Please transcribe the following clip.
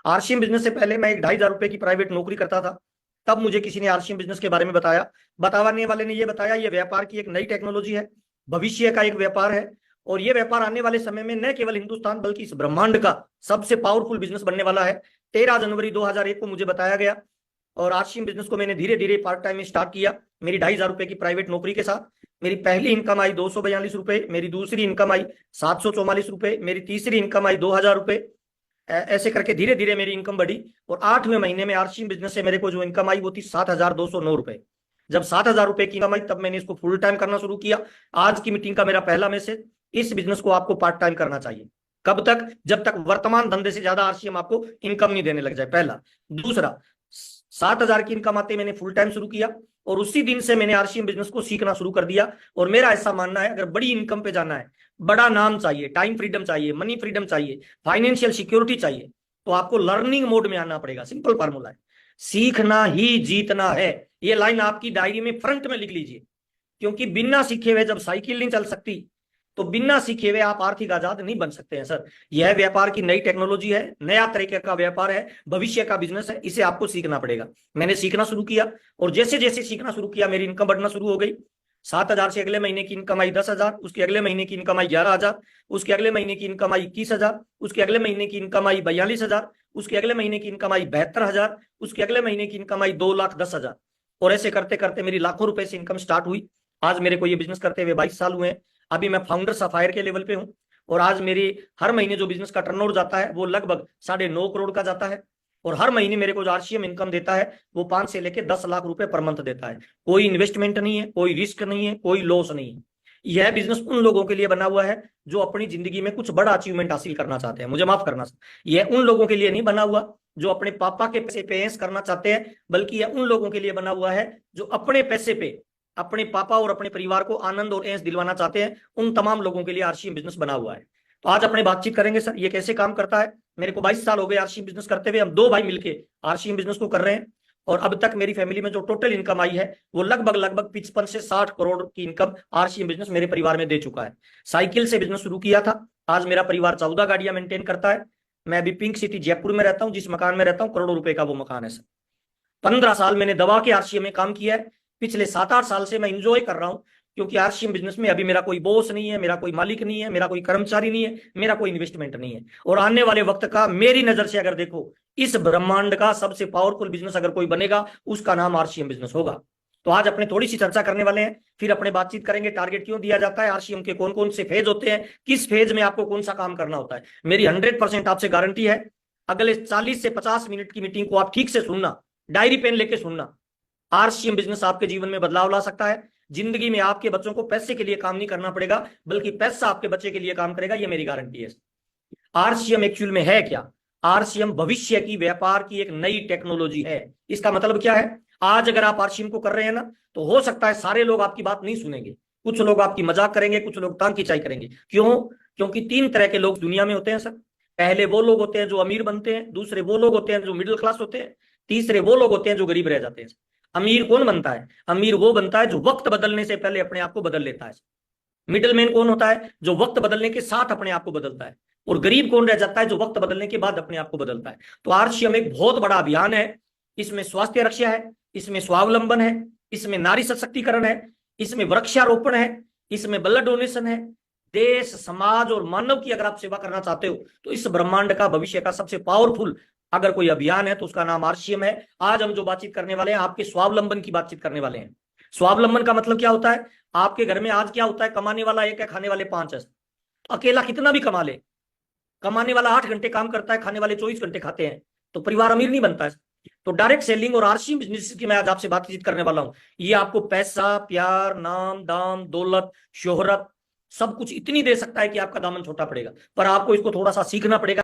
RCM business से पहले मैं एक 2,500 रुपए की प्राइवेट नौकरी करता था। तब मुझे किसी ने आरसीएम बिजनेस के बारे में बताया। बताने वाले ने ये बताया, ये व्यापार की एक नई टेक्नोलॉजी है, भविष्य का एक व्यापार है। और ये व्यापार आने वाले समय में न केवल हिंदुस्तान बल्कि इस ब्रह्मांड का सबसे पावरफुल बिजनेस बनने वाला है। 13 जनवरी 2001 को मुझे बताया गया। और आरसीएम बिजनेस को मैंने धीरे धीरे पार्ट टाइम में स्टार्ट किया, मेरी 2,500 रुपए की प्राइवेट नौकरी के साथ। मेरी पहली इनकम आई 242 रुपए, मेरी दूसरी इनकम आई 744 रुपए, मेरी तीसरी इनकम आई 2,000 रुपए। ऐसे करके धीरे धीरे मेरी इनकम बढ़ी। और 8वें महीने में आरसीएम बिजनेस से मेरे को जो इनकम आई वो थी 7,209 रुपए। जब 7,000 रुपए की इनकम आई तब मैंने इसको फुल टाइम करना शुरू किया। आज की मीटिंग का मेरा पहला मैसेज, इस बिजनेस को आपको पार्ट टाइम करना चाहिए। कब तक? जब तक वर्तमान धंधे से ज्यादा आरसीएम आपको इनकम नहीं देने लग जाए, पहला। दूसरा, 7,000 की इनकम आते मैंने फुल टाइम शुरू किया। और उसी दिन से मैंने आरसीएम बिजनेस को सीखना शुरू कर दिया। और मेरा ऐसा मानना है, अगर बड़ी इनकम पे जाना है, बड़ा नाम चाहिए, टाइम फ्रीडम चाहिए, मनी फ्रीडम चाहिए, फाइनेंशियल सिक्योरिटी चाहिए, तो आपको लर्निंग मोड में आना पड़ेगा। सिंपल फार्मूला है, सीखना ही जीतना है। ये लाइन आपकी डायरी में फ्रंट में लिख लीजिए, क्योंकि बिना सीखे हुए जब साइकिल नहीं चल सकती, तो बिना सीखे हुए आप आर्थिक आजाद नहीं बन सकते हैं सर। यह व्यापार की नई टेक्नोलॉजी है, नया तरीके का व्यापार है, भविष्य का बिजनेस है, इसे आपको सीखना पड़ेगा। मैंने सीखना शुरू किया, और जैसे जैसे सीखना शुरू किया मेरी इनकम बढ़ना शुरू हो गई। 7,000 से अगले महीने की इनकम आई 10,000, उसके अगले महीने की इनकम आई 11,000, उसके अगले महीने की इनकम आई 21,000, उसके अगले महीने की इनकम आई 42,000, उसके अगले महीने की इनकम आई 72,000, उसके अगले महीने की इनकम आई 2,10,000। और ऐसे करते करते मेरी लाखों रुपए से इनकम स्टार्ट हुई। आज मेरे को ये बिजनेस करते हुए 22 साल हुए हैं। अभी मैं फाउंडर सफायर के लेवल पे हूँ। और आज मेरी हर महीने जो बिजनेस का टर्नओवर जाता है वो लगभग 9.5 करोड़ का जाता है। और हर महीने मेरे को जो आरसीएम इनकम देता है वो 5 से लेकर 10 लाख रुपए पर मंथ देता है। कोई इन्वेस्टमेंट नहीं है, कोई रिस्क नहीं है, कोई लॉस नहीं है। यह बिजनेस उन लोगों के लिए बना हुआ है जो अपनी जिंदगी में कुछ बड़ा अचीवमेंट हासिल करना चाहते हैं। मुझे माफ करना, यह उन लोगों के लिए नहीं बना हुआ जो अपने पापा के पैसे पे ऐश करना चाहते हैं, बल्कि यह उन लोगों के लिए बना हुआ है जो अपने पैसे पे अपने पापा और अपने परिवार को आनंद और ऐश दिलवाना चाहते हैं। उन तमाम लोगों के लिए आरसीएम बिजनेस बना हुआ है। तो आज अपने बातचीत करेंगे सर, ये कैसे काम करता है। मेरे को 22 साल हो गए आरसीएम बिजनेस करते हुए। हम दो भाई मिलके आरसीएम बिजनेस को कर रहे हैं। और अब तक मेरी फैमिली में जो टोटल इनकम आई है वो लगभग लगभग 55 से 60 करोड़ की इनकम आरसीएम बिजनेस मेरे परिवार में दे चुका है। साइकिल से बिजनेस शुरू किया था, आज मेरा परिवार 14 गाड़ियां मेंटेन करता है। मैं अभी पिंक सिटी जयपुर में रहता हूँ, जिस मकान में रहता हूँ करोड़ों रुपए का वो मकान है सर। 15 साल मैंने दबा के आरसीएम में काम किया है। पिछले 7-8 साल से मैं इंजॉय कर रहा हूं, क्योंकि आरसीएम बिजनेस में अभी मेरा कोई बॉस नहीं है, मेरा कोई मालिक नहीं है, मेरा कोई कर्मचारी नहीं है, मेरा कोई इन्वेस्टमेंट नहीं है। और आने वाले वक्त का मेरी नजर से अगर देखो, इस ब्रह्मांड का सबसे पावरफुल बिजनेस अगर कोई बनेगा उसका नाम आरसीएम बिजनेस होगा। तो आज अपने थोड़ी सी चर्चा करने वाले हैं, फिर अपने बातचीत करेंगे। टारगेट क्यों दिया जाता है, आरसीएम के कौन कौन से फेज होते हैं, किस फेज में आपको कौन सा काम करना होता है। मेरी 100% आपसे गारंटी है, अगले 40 से 50 मिनट की मीटिंग को आप ठीक से सुनना, डायरी पेन लेके सुनना। आरसीएम बिजनेस आपके जीवन में बदलाव ला सकता है। जिंदगी में आपके बच्चों को पैसे के लिए काम नहीं करना पड़ेगा, बल्कि पैसा आपके बच्चे के लिए काम करेगा, ये मेरी गारंटी है। आरसीएम एक्चुअल में है क्या? आरसीएम भविष्य की व्यापार की एक नई टेक्नोलॉजी है। इसका मतलब क्या है? आज अगर आप आरसीएम को कर रहे हैं ना, तो हो सकता है सारे लोग आपकी बात नहीं सुनेंगे, कुछ लोग आपकी मजाक करेंगे, कुछ लोग तांग खिंचाई करेंगे। क्यों? क्योंकि 3 तरह के लोग दुनिया में होते हैं सर। पहले वो लोग होते हैं जो अमीर बनते हैं, दूसरे वो लोग होते हैं जो मिडिल क्लास होते हैं, तीसरे वो लोग होते हैं जो गरीब रह जाते हैं। अमीर कौन बनता है? अमीर वो बनता है जो वक्त बदलने से पहले अपने आप को बदल लेता है। मिडिल मैन कौन होता है? जो वक्त बदलने के साथ अपने आप को बदलता है। और गरीब कौन रह जाता है? जो वक्त बदलने के बाद अपने आप को बदलता है। तो आरसीएम एक बहुत बड़ा अभियान है। इसमें स्वास्थ्य रक्षा है, इसमें स्वावलंबन है, इसमें नारी सशक्तिकरण है, इसमें वृक्षारोपण है, इसमें ब्लड डोनेशन है। देश, समाज और मानव की अगर आप सेवा करना चाहते हो, तो इस ब्रह्मांड का भविष्य का सबसे पावरफुल अगर कोई अभियान है तो उसका नाम आरसीएम है। आज हम जो बातचीत करने वाले हैं, आपके स्वावलंबन की बातचीत करने वाले हैं। स्वावलंबन का मतलब क्या होता है? आपके घर में आज क्या होता है? कमाने वाला एक है, खाने वाले 5 है। अकेला कितना भी कमा ले, कमाने वाला 8 घंटे काम करता है, खाने वाले 24 घंटे खाते हैं, तो परिवार अमीर नहीं बनता है। तो डायरेक्ट सेलिंग और आरसीएम बिजनेस की मैं आज आपसे बातचीत करने वाला हूं। ये आपको पैसा, प्यार, नाम, दाम, दौलत, शोहरत, सब कुछ इतनी दे सकता है कि आपका दामन छोटा पड़ेगा। पर आपको इसको थोड़ा सा सीखना पड़ेगा।